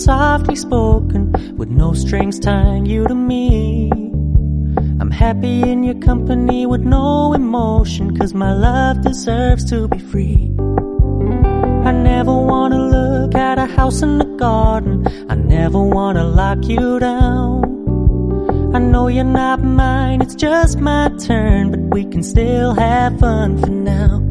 softly spoken, with no strings tying you to me. I'm happy in your company with no emotion, 'cause my love deserves to be free. I never wanna look at a house in the garden, I never wanna lock you down. I know you're not mine, it's just my turn, but we can still have fun for now.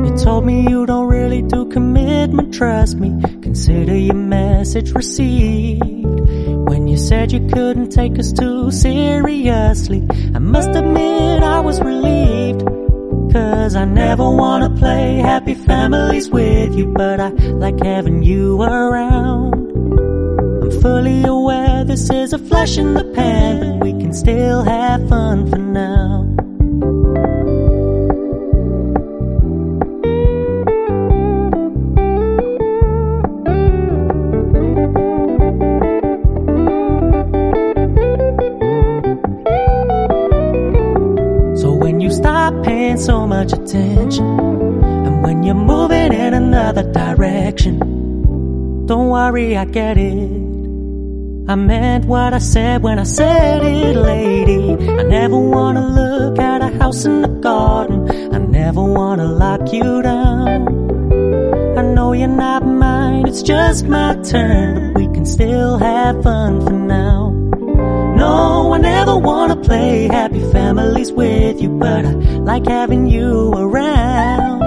You told me you don't really do commitment, trust me, consider your message received. When you said you couldn't take us too seriously, I must admit I was relieved. 'Cause I never wanna play happy families with you, but I like having you around. I'm fully aware this is a flash in the pan, but we can still have fun for now. Stop paying so much attention, and when you're moving in another direction, don't worry, I get it. I meant what I said when I said it, lady. I never wanna look at a house in the garden, I never wanna lock you down. I know you're not mine, it's just my turn, but we can still have fun for now. No, I never wanna play happy families with you, but I like having you around.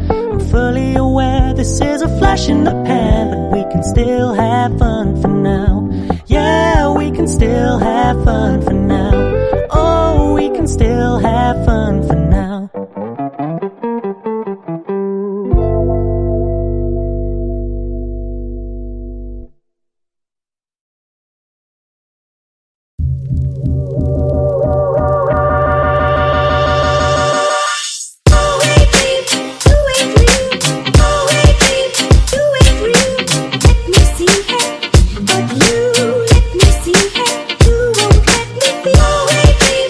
I'm fully aware this is a flash in the pan, but we can still have fun for now. Yeah, we can still have fun for now. Oh, we can still have fun for now. Let me see her, you won't let me be. Always dream,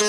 All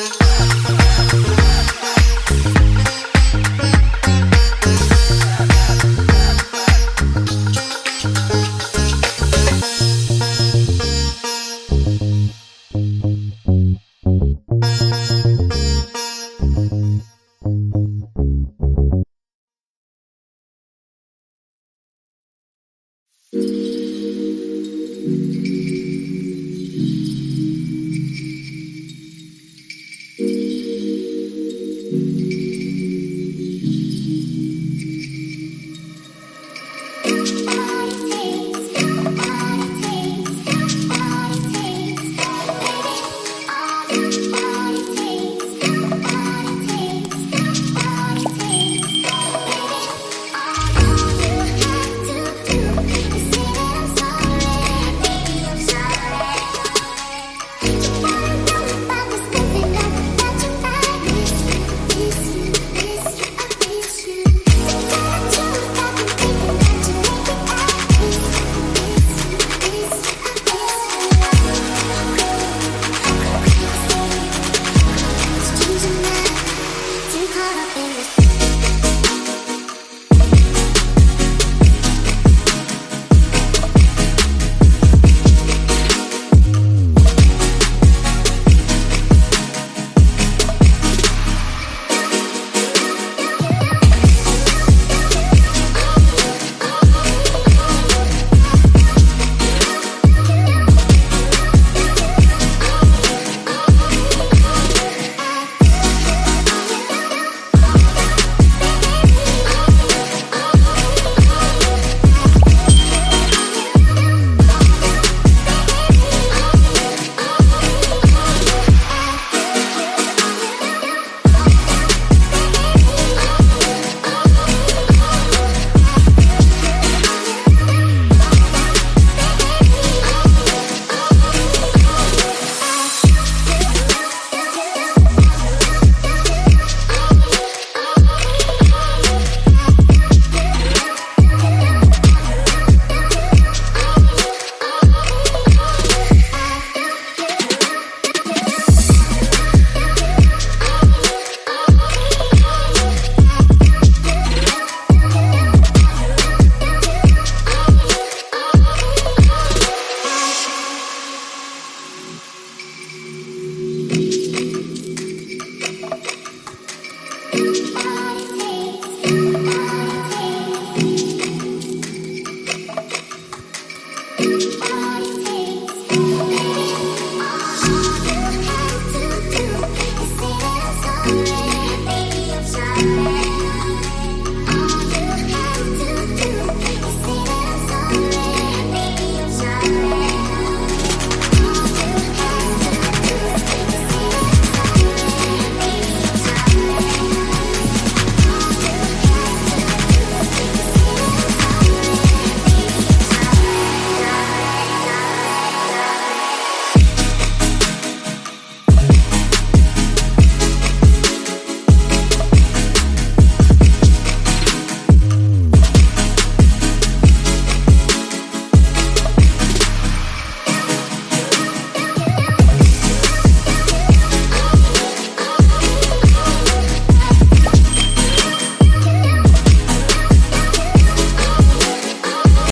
you have to do is say that I'm sorry.